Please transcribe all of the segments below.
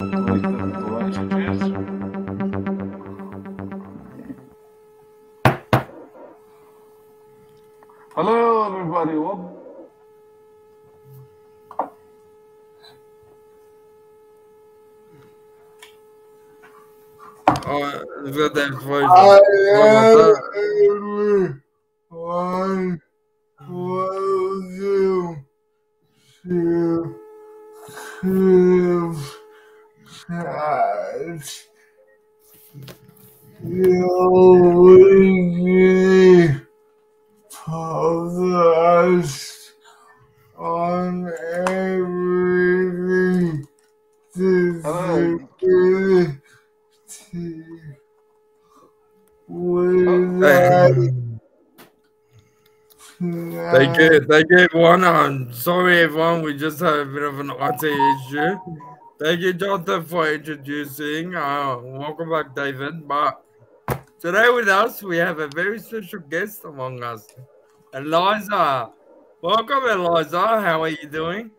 Wait until I introduce. Hello, everybody. Welcome. Got that voice. I What am welcome to CripChat Australia podcast on everything disability Thank you, everyone. Sorry, everyone. We just had a bit of an IT issue. Thank you, Jonathan, for introducing. Welcome back, David. But today with us, we have a very special guest among us, Eliza. Welcome, Eliza. How are you doing?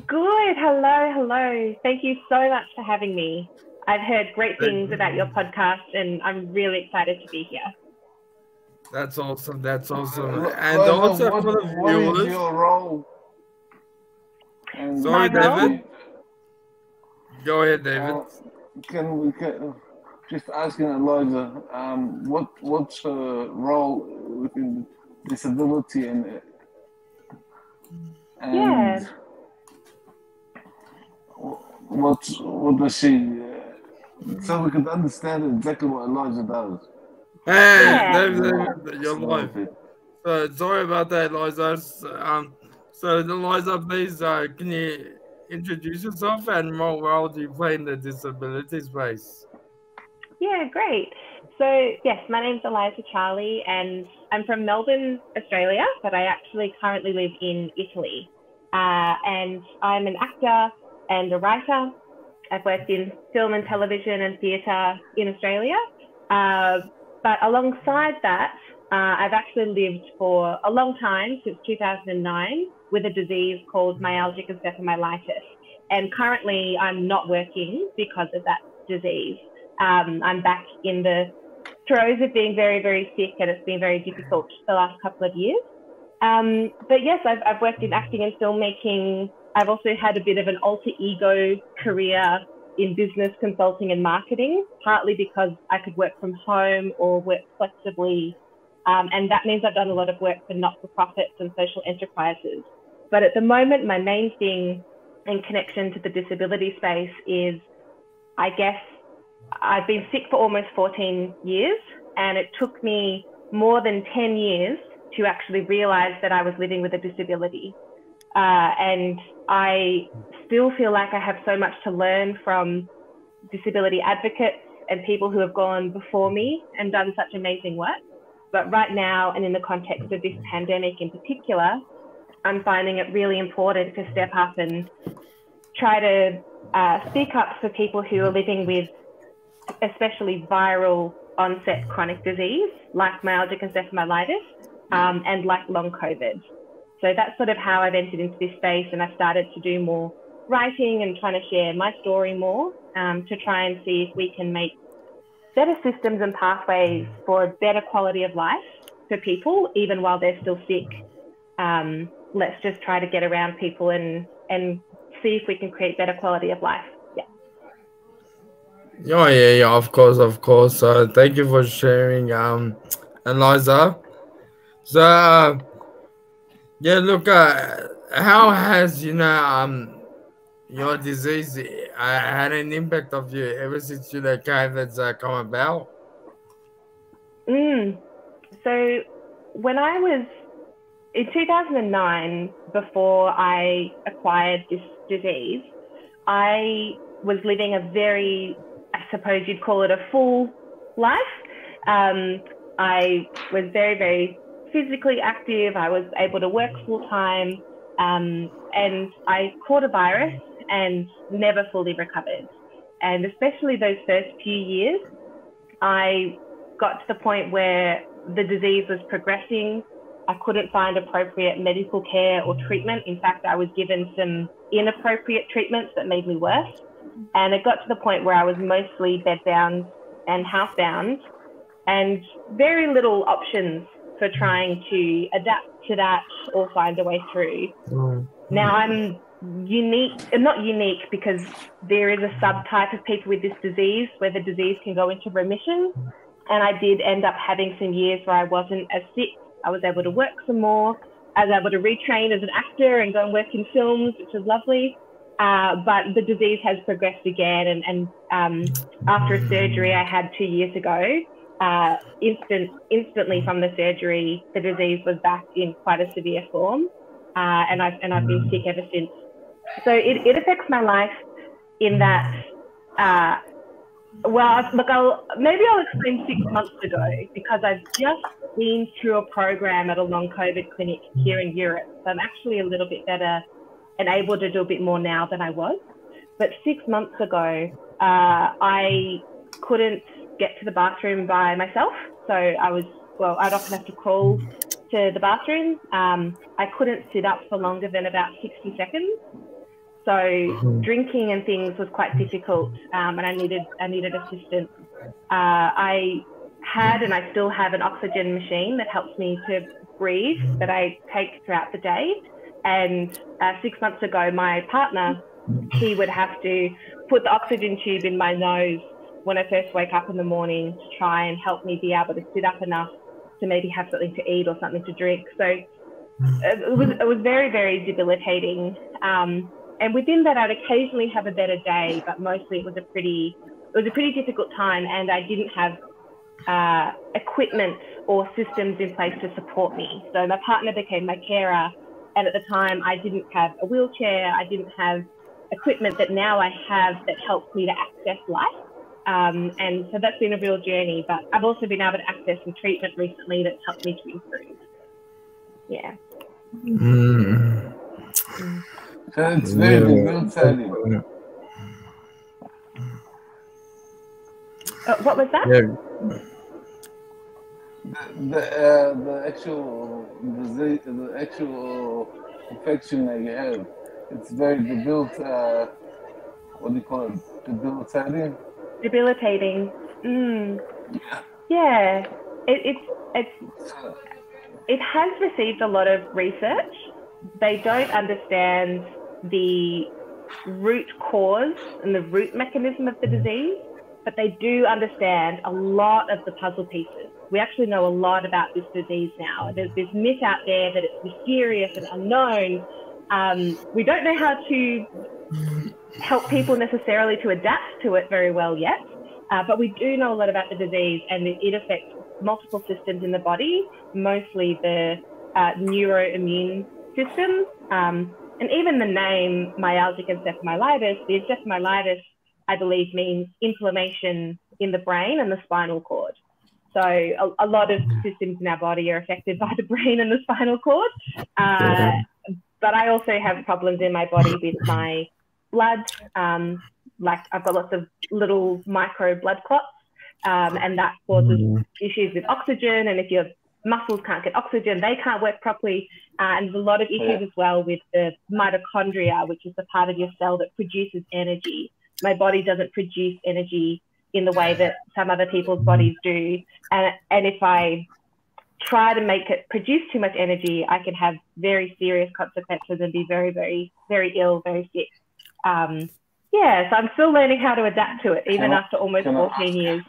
Good. Hello. Thank you so much for having me. I've heard great things about your podcast, and I'm really excited to be here. That's awesome. And Liza, also for the what is viewers. your role? Sorry, David. Go ahead, David. Can we just asking Eliza, what's her role within disability and Yeah. what does she? So we can understand exactly what Eliza does. Hey, Yeah. David, you're live. So sorry about that, Eliza. So Eliza, please, can you introduce yourself and what role do you play in the disability space? Yeah, great. So yes, my name's Eliza Charlie, and I'm from Melbourne, Australia, but I actually currently live in Italy. And I'm an actor and a writer. I've worked in film and television and theatre in Australia. But alongside that, I've actually lived for a long time, since 2009, with a disease called myalgic encephalomyelitis. And currently I'm not working because of that disease. I'm back in the throes of being very, very sick, and it's been very difficult the last couple of years. But yes, I've worked in acting and filmmaking. I've also had a bit of an alter ego career in business consulting and marketing, partly because I could work from home or work flexibly. And that means I've done a lot of work for not-for-profits and social enterprises. But at the moment, my main thing in connection to the disability space is, I guess, I've been sick for almost 14 years, and it took me more than 10 years to actually realize that I was living with a disability. And I still feel like I have so much to learn from disability advocates and people who have gone before me and done such amazing work. But right now, and in the context of this pandemic in particular, I'm finding it really important to step up and try to speak up for people who are living with especially viral onset chronic disease like myalgic encephalomyelitis and like long COVID. So that's sort of how I've entered into this space, and I've started to do more writing and trying to share my story more to try and see if we can make better systems and pathways for a better quality of life for people, even while they're still sick. Let's just try to get around people and see if we can create better quality of life. Yeah, of course. Thank you for sharing, Eliza. So, yeah, look, how has, your disease had an impact of you ever since the COVID's come about? So when I was in 2009, before I acquired this disease, I was living a very, I suppose you'd call it a full life. I was very, very physically active. I was able to work full time, and I caught a virus and never fully recovered. And especially those first few years, I got to the point where the disease was progressing. I couldn't find appropriate medical care or treatment. In fact, I was given some inappropriate treatments that made me worse. And it got to the point where I was mostly bedbound and housebound, and very little options for trying to adapt to that or find a way through. Now I'm unique, and not unique because there is a subtype of people with this disease where the disease can go into remission. And I did end up having some years where I wasn't as sick. I was able to work some more. I was able to retrain as an actor and go and work in films, which was lovely. But the disease has progressed again. And after a surgery I had 2 years ago, instantly from the surgery, the disease was back in quite a severe form. And I've been sick ever since. So it affects my life in that, maybe I'll explain 6 months ago, because I've just been through a program at a long COVID clinic here in Europe. So I'm actually a little bit better and able to do a bit more now than I was. But 6 months ago, I couldn't get to the bathroom by myself. So I'd often have to crawl to the bathroom. I couldn't sit up for longer than about 60 seconds. So drinking and things was quite difficult, and I needed assistance. I had, and I still have, an oxygen machine that helps me to breathe that I take throughout the day. And 6 months ago, my partner, he would have to put the oxygen tube in my nose when I first wake up in the morning to try and help me be able to sit up enough to maybe have something to eat or something to drink. So it was very, very debilitating. And within that, I'd occasionally have a better day, but mostly it was a pretty difficult time, and I didn't have equipment or systems in place to support me. So my partner became my carer, and at the time I didn't have a wheelchair, I didn't have equipment that now I have that helps me to access life. And so that's been a real journey, but I've also been able to access some treatment recently that's helped me to improve. Yeah. So it's very debilitating. What was that? The actual disease, the actual infection that you have, it's very debilitating. What do you call it? Debilitating. Debilitating. Yeah. It has received a lot of research. They don't understand the root cause and the root mechanism of the disease, but they do understand a lot of the puzzle pieces. We actually know a lot about this disease now. There's this myth out there that it's mysterious and unknown. We don't know how to help people necessarily to adapt to it very well yet, but we do know a lot about the disease, and it affects multiple systems in the body, mostly the neuroimmune systems. And even the name myalgic encephalomyelitis, the encephalomyelitis, I believe, means inflammation in the brain and the spinal cord. So a lot of systems in our body are affected by the brain and the spinal cord. But I also have problems in my body with my blood. Like I've got lots of little micro blood clots, and that causes issues with oxygen. And if your muscles can't get oxygen, they can't work properly. And there's a lot of issues as well with the mitochondria, which is the part of your cell that produces energy. My body doesn't produce energy in the way that some other people's bodies do. And if I try to make it produce too much energy, I can have very serious consequences and be very, very, very ill, very sick. So I'm still learning how to adapt to it, even after almost 14 years.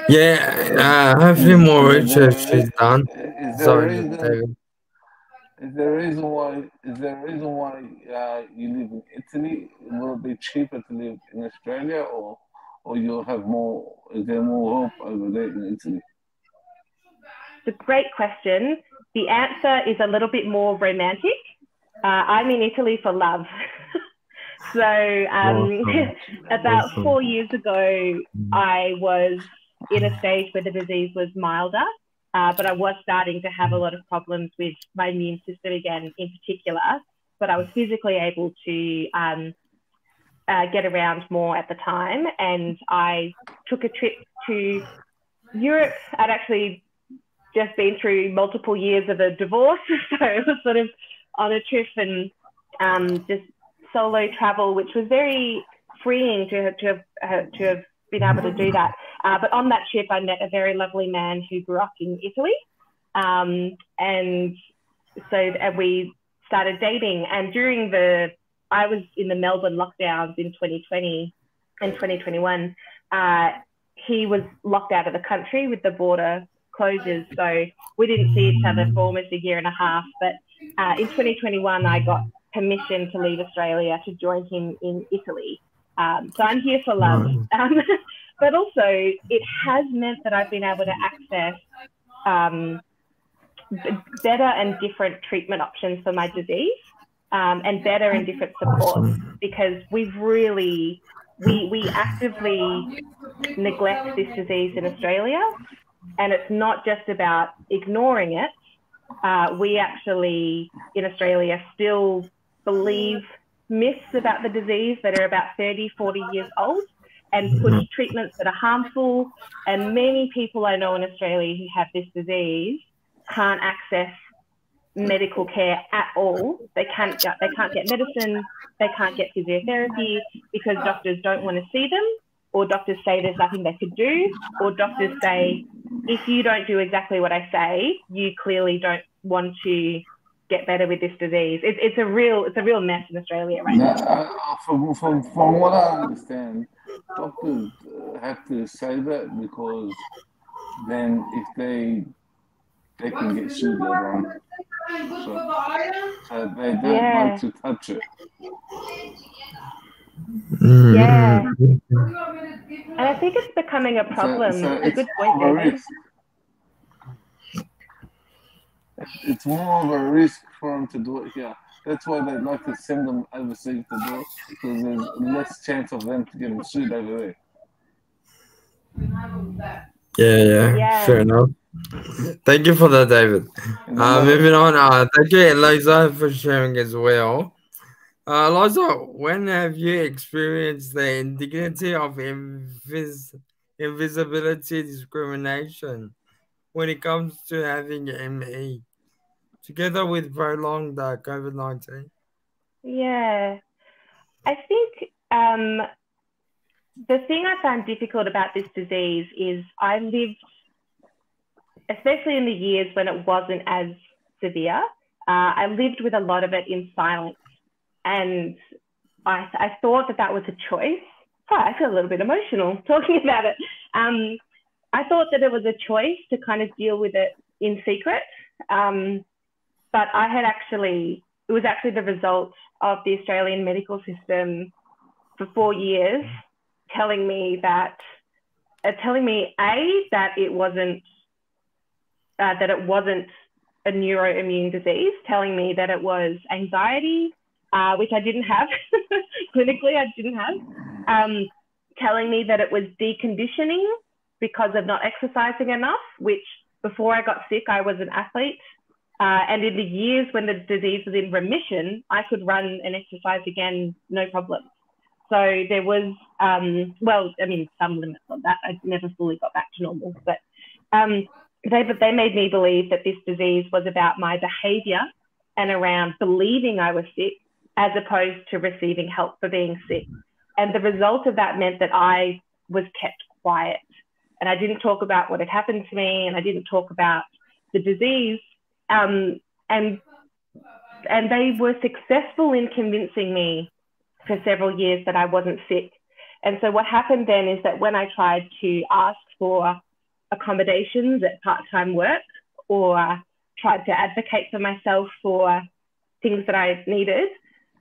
Hopefully more research is done. Is there a reason why you live in Italy? Will it be cheaper to live in Australia, or you'll have more? Is there more hope over there in Italy? It's a great question. The answer is a little bit more romantic. I'm in Italy for love. So about 4 years ago, I was in a stage where the disease was milder, but I was starting to have a lot of problems with my immune system again in particular, but I was physically able to get around more at the time. And I took a trip to Europe. I'd actually just been through multiple years of a divorce, so I was sort of on a trip and just solo travel, which was very freeing to have been able to do that. But on that trip, I met a very lovely man who grew up in Italy. And so we started dating. And I was in the Melbourne lockdowns in 2020 and 2021. He was locked out of the country with the border closures. So we didn't see each other for almost a year and a half. But in 2021, I got permission to leave Australia to join him in Italy. So I'm here for love. But also, it has meant that I've been able to access better and different treatment options for my disease, and better and different supports, because we've really, we actively neglect this disease in Australia. And it's not just about ignoring it. We actually, in Australia, still believe myths about the disease that are about 30, 40 years old, and push treatments that are harmful. And many people I know in Australia who have this disease can't access medical care at all. They can't get medicine, they can't get physiotherapy because doctors don't want to see them, or doctors say there's nothing they could do, or doctors say, if you don't do exactly what I say, you clearly don't want to get better with this disease. It's a real mess in Australia right now. From what I understand, doctors have to say that because then if they can get sued later on. So they don't like to touch it. Yeah. And I think it's becoming a problem. So it's a good point, David. It's more of a risk for them to do it here. That's why they like to send them overseas to do it, because there's less chance of them to get sued over there. Yeah, fair enough. Thank you for that, David. Moving on, thank you, Eliza, for sharing as well. Eliza, when have you experienced the indignity of invisibility discrimination when it comes to having ME, together with prolonged COVID-19? Yeah, I think the thing I found difficult about this disease is I lived, especially in the years when it wasn't as severe, I lived with a lot of it in silence. And I thought that was a choice. Oh, I feel a little bit emotional talking about it. I thought that it was a choice to kind of deal with it in secret. But it was actually the result of the Australian medical system for 4 years telling me that it wasn't a neuroimmune disease, telling me that it was anxiety, which I didn't have. Clinically, I didn't have. Telling me that it was deconditioning because of not exercising enough, which before I got sick, I was an athlete. And in the years when the disease was in remission, I could run and exercise again, no problem. So there was, some limits on that. I never fully got back to normal, but they made me believe that this disease was about my behavior and around believing I was sick, as opposed to receiving help for being sick. And the result of that meant that I was kept quiet, and I didn't talk about what had happened to me, and I didn't talk about the disease. And they were successful in convincing me for several years that I wasn't sick. And so what happened then is that when I tried to ask for accommodations at part-time work, or tried to advocate for myself for things that I needed,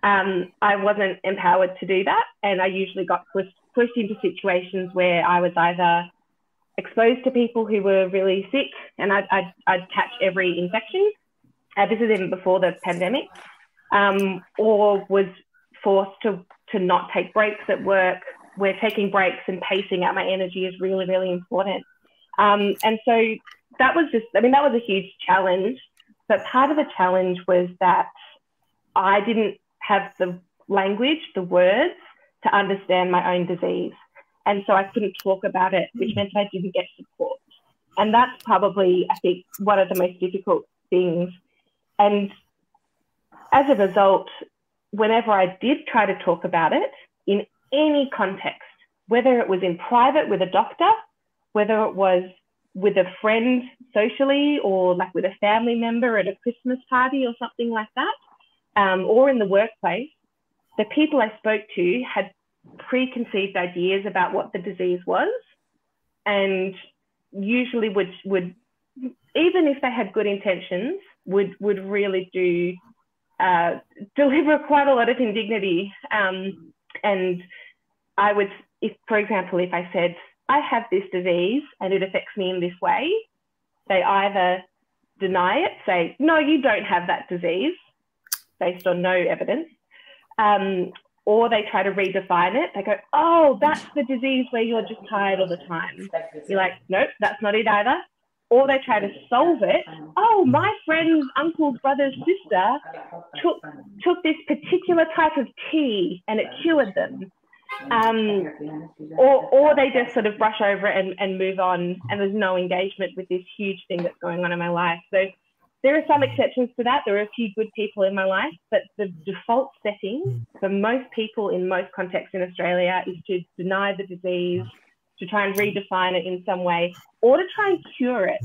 I wasn't empowered to do that. And I usually got pushed into situations where I was either exposed to people who were really sick, and I'd catch every infection. This is even before the pandemic, or was forced to not take breaks at work, where taking breaks and pacing out my energy is really, really important. And so that was that was a huge challenge. But part of the challenge was that I didn't have the language, the words to understand my own disease. And so I couldn't talk about it, which meant I didn't get support. And that's probably, I think, one of the most difficult things. And as a result, whenever I did try to talk about it in any context, whether it was in private with a doctor, whether it was with a friend socially, or like with a family member at a Christmas party or something like that, or in the workplace, the people I spoke to had preconceived ideas about what the disease was, and usually would even if they had good intentions, would really do deliver quite a lot of indignity. And I would, if, for example, if I said, I have this disease and it affects me in this way, they either deny it, say, no, you don't have that disease, based on no evidence, or they try to redefine it. They go, oh, that's the disease where you're just tired all the time. You're like, nope, that's not it either. Or they try to solve it. Oh, my friend's uncle's brother's sister took this particular type of tea and it cured them. Or they just sort of brush over it and move on, and there's no engagement with this huge thing that's going on in my life. So there are some exceptions to that. There are a few good people in my life, but the default setting for most people in most contexts in Australia is to deny the disease, to try and redefine it in some way, or to try and cure it.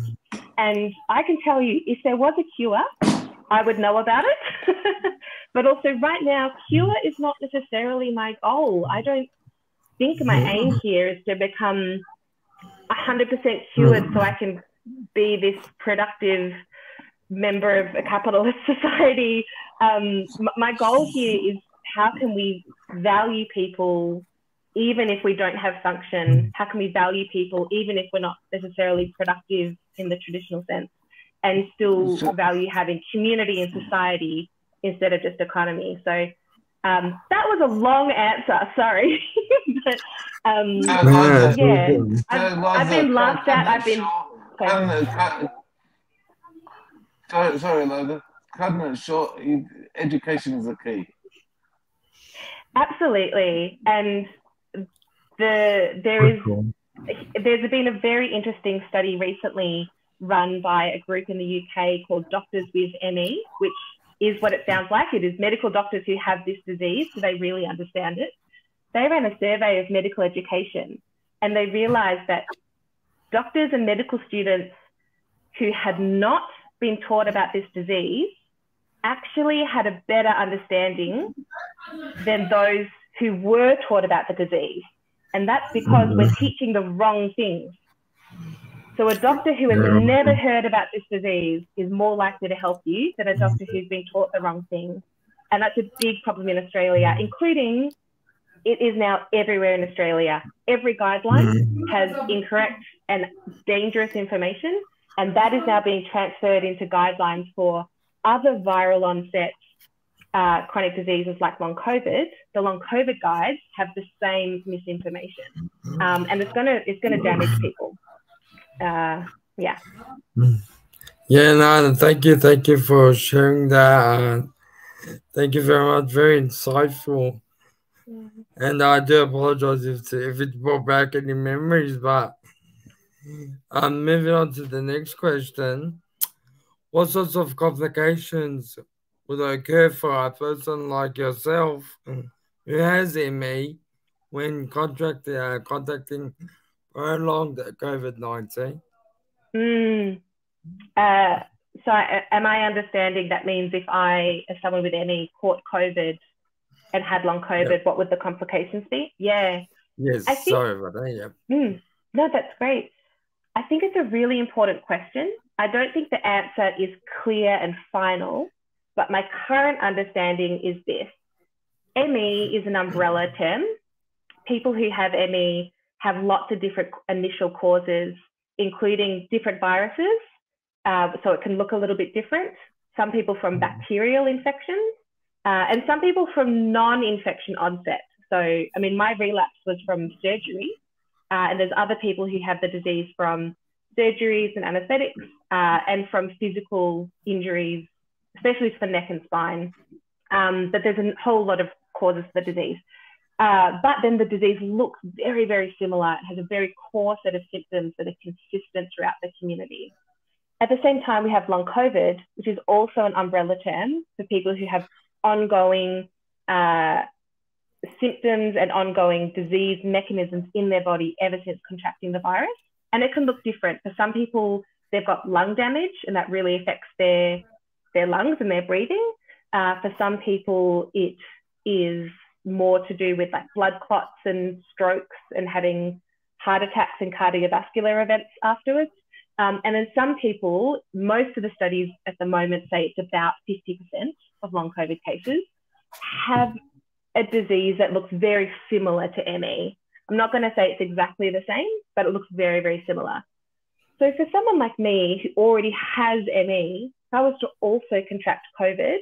And I can tell you, if there was a cure, I would know about it. But also right now, cure is not necessarily my goal. I don't think my aim here is to become 100% cured so I can be this productive member of a capitalist society. My goal here is, how can we value people even if we don't have function? How can we value people even if we're not necessarily productive in the traditional sense, and still value having community and society instead of just economy? So that was a long answer, sorry. But yeah, I've been laughed at. I've been... Sorry, Lola. Cutting it short, education is the key. Absolutely. And there's been a very interesting study recently run by a group in the UK called Doctors with ME, which is what it sounds like. It is medical doctors who have this disease, so they really understand it. They ran a survey of medical education, and they realized that doctors and medical students who had not been taught about this disease actually had a better understanding than those who were taught about the disease. And that's because we're teaching the wrong things. So a doctor who has never heard about this disease is more likely to help you than a doctor who's been taught the wrong thing. And that's a big problem in Australia, including, it is now everywhere in Australia. Every guideline has incorrect and dangerous information, and that is now being transferred into guidelines for other viral onset chronic diseases like long COVID. The long COVID guides have the same misinformation, and it's gonna damage people. Yeah. Yeah, no, thank you for sharing that. Thank you very much, very insightful. And I do apologize if it brought back any memories, but moving on to the next question. What sorts of complications would occur for a person like yourself who has ME when contacting prolonged COVID-19? So am I understanding that means if I, as someone with ME, caught COVID and had long COVID, what would the complications be? Yeah. Yes, sorry about that, yeah. No, that's great. I think it's a really important question. I don't think the answer is clear and final, but my current understanding is this. ME is an umbrella term. People who have ME have lots of different initial causes, including different viruses. So it can look a little bit different. Some people from bacterial infections, and some people from non-infection onset. So, I mean, my relapse was from surgery, and there's other people who have the disease from surgeries and anesthetics, and from physical injuries, especially for neck and spine. But there's a whole lot of causes for the disease. But then the disease looks very, very similar. It has a very core set of symptoms that are consistent throughout the community. At the same time, we have long COVID, which is also an umbrella term for people who have ongoing, chronic, symptoms and ongoing disease mechanisms in their body ever since contracting the virus. And it can look different. For some people, they've got lung damage, and that really affects their lungs and their breathing. For some people, it is more to do with like blood clots and strokes and having heart attacks and cardiovascular events afterwards. And then some people, most of the studies at the moment say it's about 50% of long COVID cases have a disease that looks very similar to ME. I'm not going to say it's exactly the same, but it looks very, very similar. So for someone like me who already has ME, if I was to also contract COVID,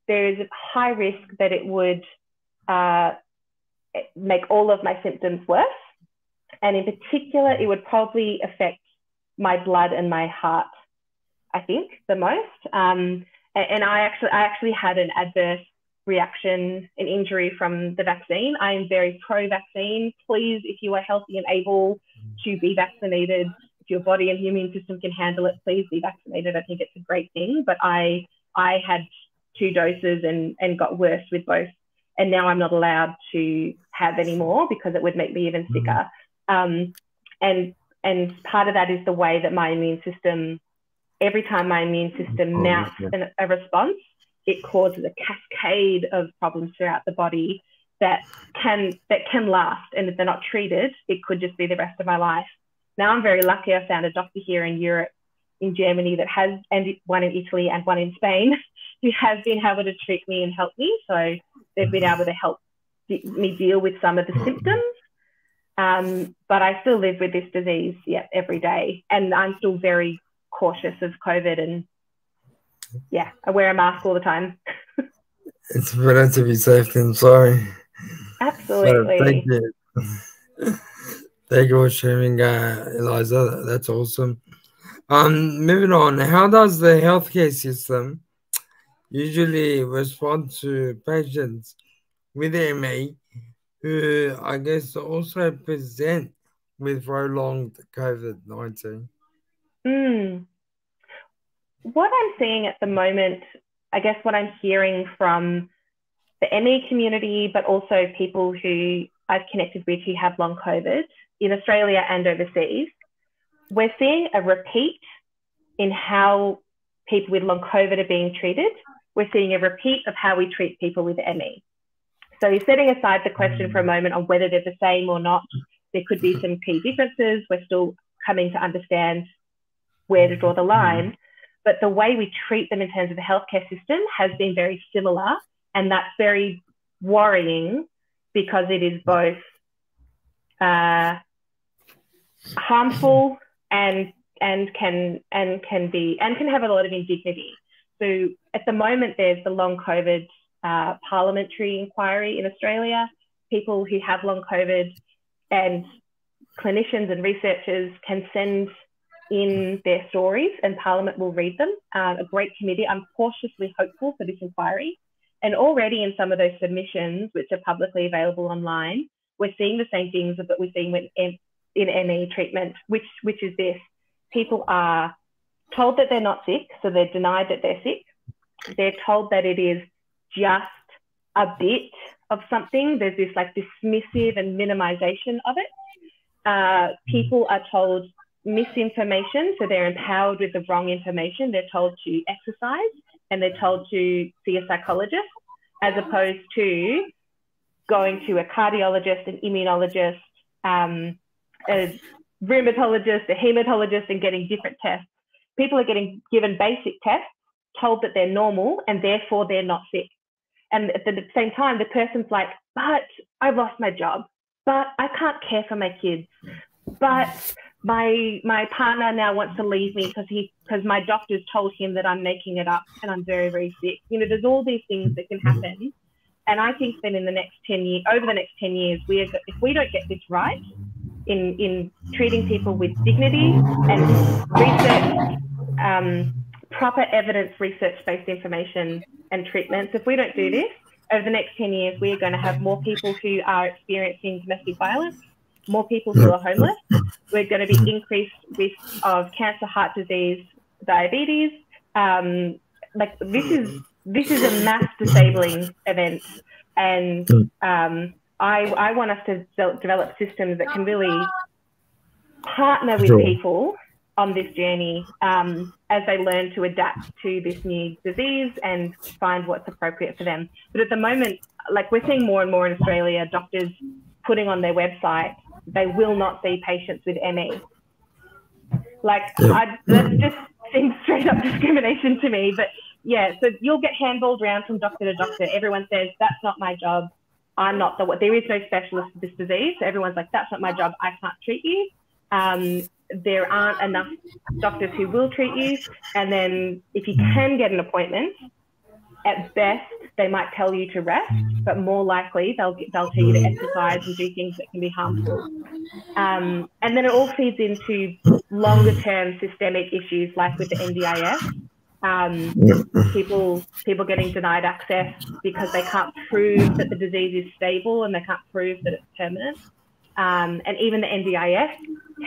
there is a high risk that it would make all of my symptoms worse. And in particular, it would probably affect my blood and my heart, I think, the most. And I actually had an adverse reaction, an injury from the vaccine. I am very pro-vaccine. Please, if you are healthy and able to be vaccinated, if your body and immune system can handle it, please be vaccinated. I think it's a great thing. But I had 2 doses and got worse with both. And now I'm not allowed to have any more because it would make me even sicker. And part of that is the way that my immune system, every time my immune system mounts a response, it causes a cascade of problems throughout the body that can last. And if they're not treated, it could just be the rest of my life. Now I'm very lucky. I found a doctor here in Europe, in Germany, that has, and one in Italy and one in Spain, who has been able to treat me and help me. So they've been able to help me deal with some of the symptoms. But I still live with this disease, every day. And I'm still very cautious of COVID, and I wear a mask all the time. It's better to be safe than sorry. Absolutely. So thank you. Thank you for sharing, Eliza. That's awesome. Moving on, how does the healthcare system usually respond to patients with ME who, I guess, also present with prolonged COVID-19? What I'm seeing at the moment, I guess what I'm hearing from the ME community, but also people who I've connected with who have long COVID in Australia and overseas, we're seeing a repeat in how people with long COVID are being treated. We're seeing a repeat of how we treat people with ME. So setting aside the question for a moment on whether they're the same or not, there could be some key differences. We're still coming to understand where to draw the line. But the way we treat them in terms of the healthcare system has been very similar. And that's very worrying because it is both harmful and can have a lot of indignity. So at the moment, there's the long COVID parliamentary inquiry in Australia. People who have long COVID and clinicians and researchers can send in their stories and Parliament will read them. A great committee. I'm cautiously hopeful for this inquiry. And already in some of those submissions, which are publicly available online, we're seeing the same things that we're seeing in ME treatment, which is this. People are told that they're not sick, so they're denied that they're sick. They're told that it is just a bit of something. There's this like dismissive and minimization of it. People are told misinformation, so they're empowered with the wrong information. They're told to exercise and they're told to see a psychologist, as opposed to going to a cardiologist, an immunologist, a rheumatologist, a hematologist, and getting different tests. People are getting given basic tests, told that they're normal and therefore they're not sick. And at the same time, the person's like, but I lost my job, but I can't care for my kids, but my partner now wants to leave me because my doctor's told him that I'm making it up and I'm very, very sick. You know, there's all these things that can happen. And I think that in the next 10 years, over the next 10 years, if we don't get this right in treating people with dignity and research, proper evidence research-based information and treatments, if we don't do this, over the next 10 years, we are going to have more people who are experiencing domestic violence, more people who are homeless. We're going to be increased risk of cancer, heart disease, diabetes. Like this is a mass disabling event, And I want us to develop systems that can really partner with people on this journey as they learn to adapt to this new disease and find what's appropriate for them. But at the moment, like, we're seeing more and more in Australia, doctors putting on their website, they will not see patients with ME. Like, that just seems straight up discrimination to me. But yeah, so you'll get handballed around from doctor to doctor. Everyone says, that's not my job. I'm not the one. There is no specialist for this disease. So everyone's like, that's not my job. I can't treat you. There aren't enough doctors who will treat you. And then if you can get an appointment, at best, they might tell you to rest, but more likely they'll tell you to exercise and do things that can be harmful. And then it all feeds into longer term systemic issues like with the NDIS. People getting denied access because they can't prove that the disease is stable and they can't prove that it's permanent. And even the NDIS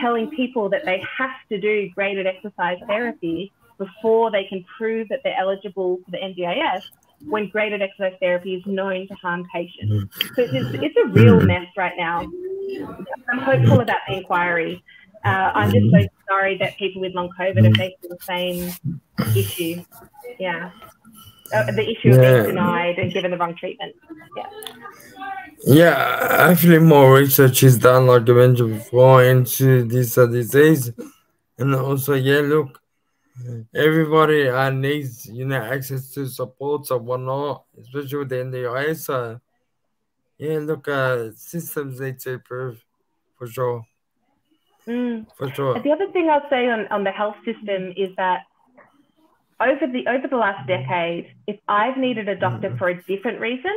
telling people that they have to do graded exercise therapy before they can prove that they're eligible for the NDIS, when graded exercise therapy is known to harm patients. So it's a real mess right now. I'm hopeful about the inquiry. I'm just so sorry that people with long COVID are facing the same issue. Yeah. The issue of being denied and given the wrong treatment. Yeah. Yeah, actually more research is done, like I mentioned before, into this disease. And also, look, everybody needs, access to supports or whatnot, especially with the NDIS. So, look, systems need to improve, for sure. For sure. The other thing I'll say on the health system is that over the last decade, if I've needed a doctor for a different reason,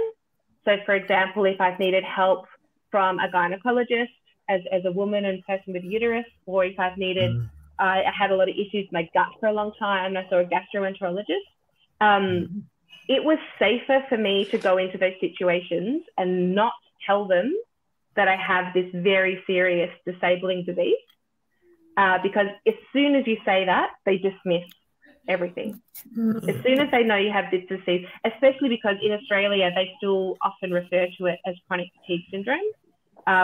so for example, if I've needed help from a gynecologist as a woman and person with uterus, or if I've needed, I had a lot of issues with my gut for a long time, and I saw a gastroenterologist, it was safer for me to go into those situations and not tell them that I have this very serious disabling disease, because as soon as you say that, they dismiss everything. As soon as they know you have this disease, especially because in Australia, they still often refer to it as chronic fatigue syndrome,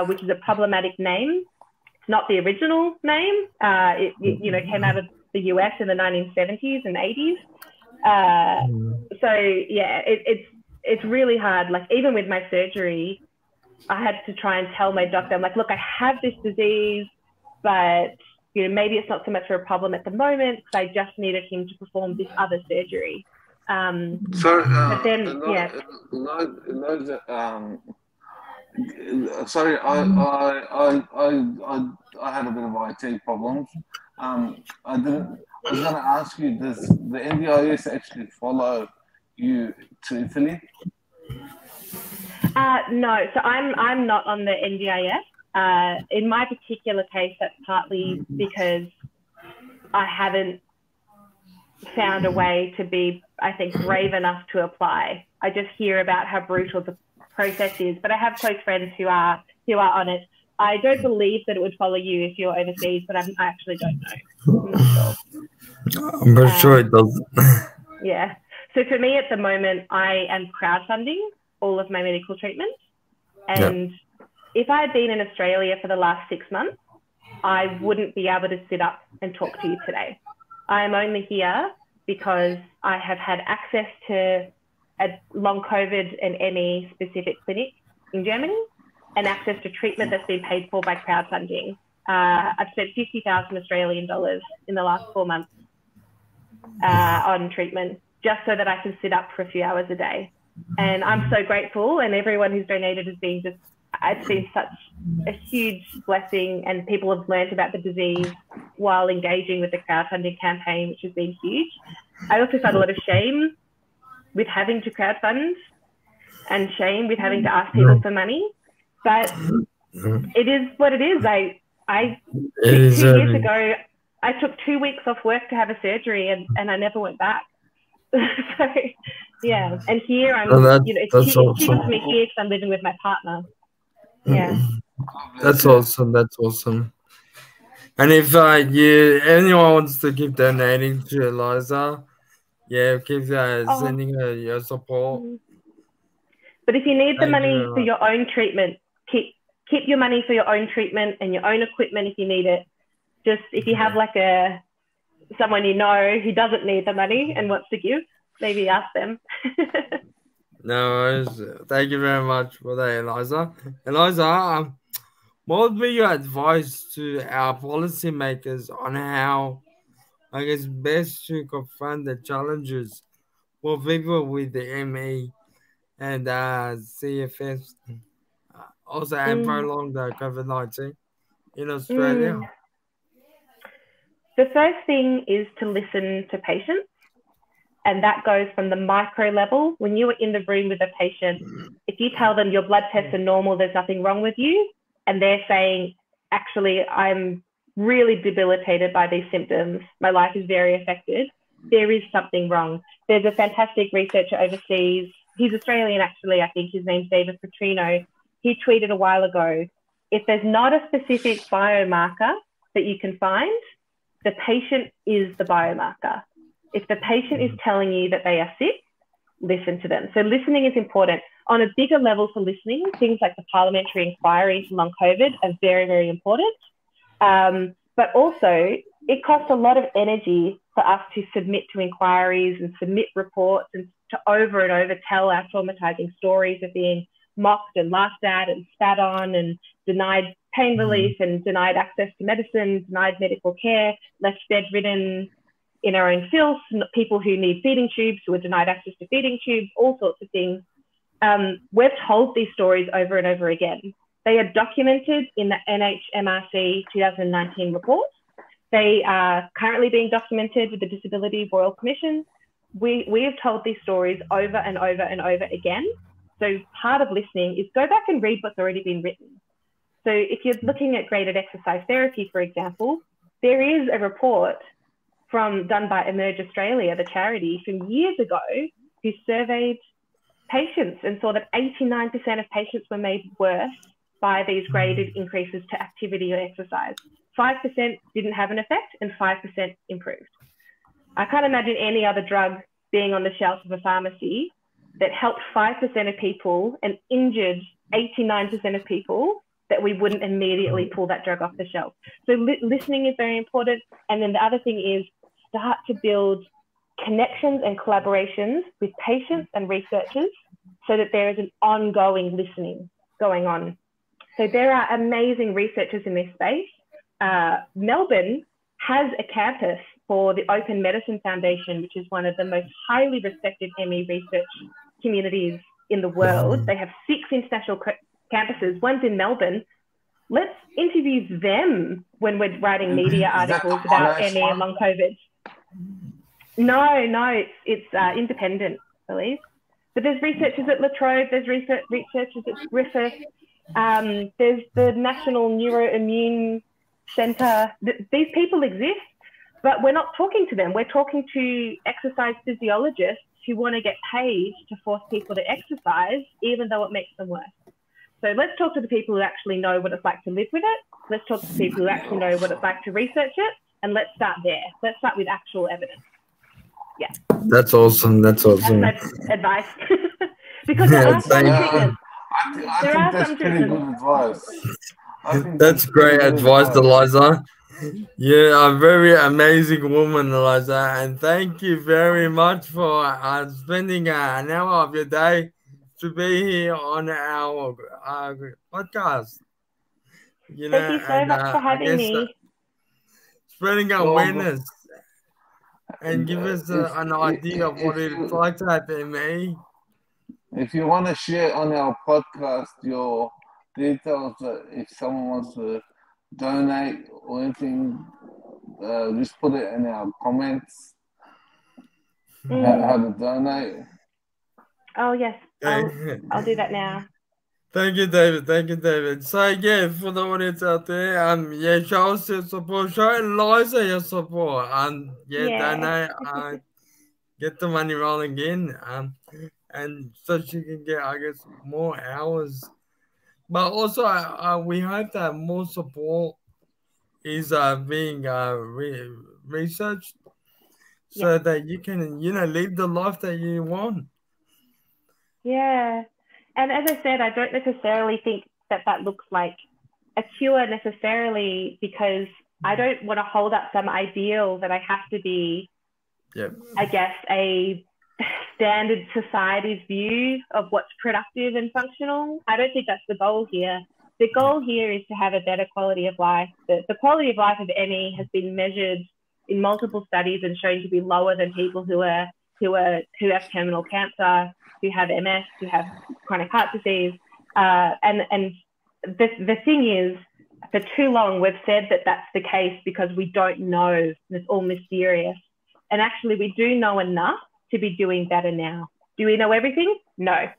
which is a problematic name. It's not the original name. It came out of the US in the 1970s and 80s. So yeah, it's really hard. Like, even with my surgery, I had to try and tell my doctor, I'm like, look, I have this disease, but maybe it's not so much of a problem at the moment because I just needed him to perform this other surgery. But then, Elijah, sorry, I had a bit of IT problems. I was going to ask you, does the NDIS actually follow you to Italy? No, so I'm not on the NDIS. In my particular case, that's partly because I haven't found a way to be, I think, brave enough to apply. I just hear about how brutal the process is, but I have close friends who are on it. I don't believe that it would follow you if you're overseas, but I actually don't know. I'm not sure. I'm pretty sure it does. Yeah. So for me at the moment, I am crowdfunding all of my medical treatments. And if I had been in Australia for the last 6 months, I wouldn't be able to sit up and talk to you today. I'm only here because I have had access to a long COVID and ME specific clinic in Germany and access to treatment that's been paid for by crowdfunding. I've spent 50,000 Australian dollars in the last 4 months on treatment, just so that I can sit up for a few hours a day. And I'm so grateful, and everyone who's donated has been just, it's been such a huge blessing, and people have learned about the disease while engaging with the crowdfunding campaign, which has been huge. I also felt a lot of shame with having to crowdfund and shame with having to ask people for money, but it is what it is. I 2 years ago, I took 2 weeks off work to have a surgery, and I never went back. So yeah, and here I'm, it's cheaper for me here because I'm living with my partner. Yeah, that's awesome. That's awesome. And if anyone wants to keep donating to Eliza, keep sending her your support. But if you need the Thank you money very for much. your own treatment, keep your money for your own treatment and your own equipment if you need it. Just if you have like someone you know who doesn't need the money and wants to give, maybe ask them. No worries. Thank you very much for that, Eliza. Eliza, what would be your advice to our policymakers on how, I guess, best to confront the challenges for people with the ME and CFS, also and prolonged COVID-19 in Australia? The first thing is to listen to patients. And that goes from the micro level. When you are in the room with a patient, if you tell them your blood tests are normal, there's nothing wrong with you, and they're saying, actually, I'm really debilitated by these symptoms, my life is very affected, there is something wrong. There's a fantastic researcher overseas, he's Australian actually, I think his name's David Petrino. He tweeted a while ago, if there's not a specific biomarker that you can find, the patient is the biomarker. If the patient is telling you that they are sick, listen to them. So listening is important. On a bigger level for listening, things like the parliamentary inquiry into long COVID are very, very important. But also, it costs a lot of energy for us to submit to inquiries and submit reports and to over and over tell our traumatizing stories of being mocked and laughed at and spat on and denied pain relief and denied access to medicine, denied medical care, left bedridden, in our own filth, people who need feeding tubes, who are denied access to feeding tubes, all sorts of things. We've told these stories over and over again. They are documented in the NHMRC 2019 report. They are currently being documented with the Disability Royal Commission. We have told these stories over and over and over again. So part of listening is go back and read what's already been written. So if you're looking at graded exercise therapy, for example, there is a report done by Emerge Australia, the charity, from years ago, who surveyed patients and saw that 89% of patients were made worse by these graded increases to activity or exercise. 5% didn't have an effect and 5% improved. I can't imagine any other drug being on the shelf of a pharmacy that helped 5% of people and injured 89% of people that we wouldn't immediately pull that drug off the shelf. So listening is very important. And then the other thing is start to build connections and collaborations with patients and researchers so that there is an ongoing listening going on. So there are amazing researchers in this space. Melbourne has a campus for the Open Medicine Foundation, which is one of the most highly respected ME research communities in the world. They have 6 international campuses. One's in Melbourne. Let's interview them when we're writing media articles about ME and long COVID. No, it's independent, I believe. But there's researchers at La Trobe, there's researchers at Griffith, there's the National Neuroimmune Centre. These people exist, but we're not talking to them. We're talking to exercise physiologists who want to get paid to force people to exercise, even though it makes them worse. So let's talk to the people who actually know what it's like to live with it. Let's talk to people who actually know what it's like to research it. And let's start there. Let's start with actual evidence. Yeah. That's awesome. That's awesome. That's my advice. Because there are some treatments. I think that's pretty good advice. That's great advice, Eliza. Yeah, a very amazing woman, Eliza. And thank you very much for spending an hour of your day to be here on our podcast. You know, thank you so much for having me. Spreading awareness and give us an idea of what it's like to have ME. If you want to share on our podcast your details, if someone wants to donate or anything, just put it in our comments. How to donate. Oh yes, I'll do that now. Thank you, David. Thank you, David. So yeah, for the audience out there, yeah, show us your support. Show Eliza your support. Donate. Get the money rolling in. And so she can get, I guess, more hours. But also, we hope that more support is being researched so that you can, live the life that you want. Yeah. And as I said, I don't necessarily think that that looks like a cure necessarily, because I don't want to hold up some ideal that I have to be, I guess, a standard society's view of what's productive and functional. I don't think that's the goal here. The goal here is to have a better quality of life. The quality of life of ME has been measured in multiple studies and shown to be lower than people who have terminal cancer, who have MS, who have chronic heart disease. And the thing is, for too long, we've said that that's the case because we don't know. It's all mysterious. And actually, we do know enough to be doing better now. Do we know everything? No.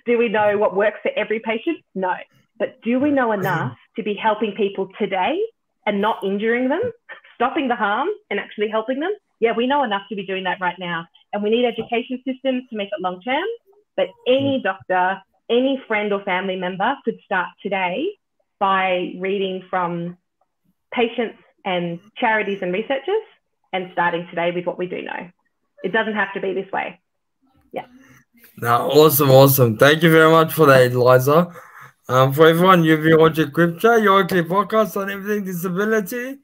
Do we know what works for every patient? No. But do we know enough to be helping people today and not injuring them, stopping the harm and actually helping them? Yeah, we know enough to be doing that right now. And we need education systems to make it long term. But any doctor, any friend or family member could start today by reading from patients and charities and researchers and starting today with what we do know. It doesn't have to be this way. Yeah. Now, awesome. Thank you very much for that, Eliza. For everyone, you've been watching CripChat, your weekly podcast on everything disability.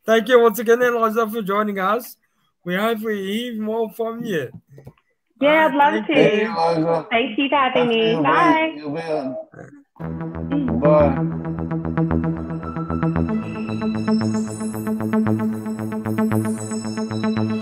Thank you once again, Eliza, for joining us. We hope we hear more from you. Yeah, I'd love to. Thank you, Eliza. Thank you for having me. Bye. Bye.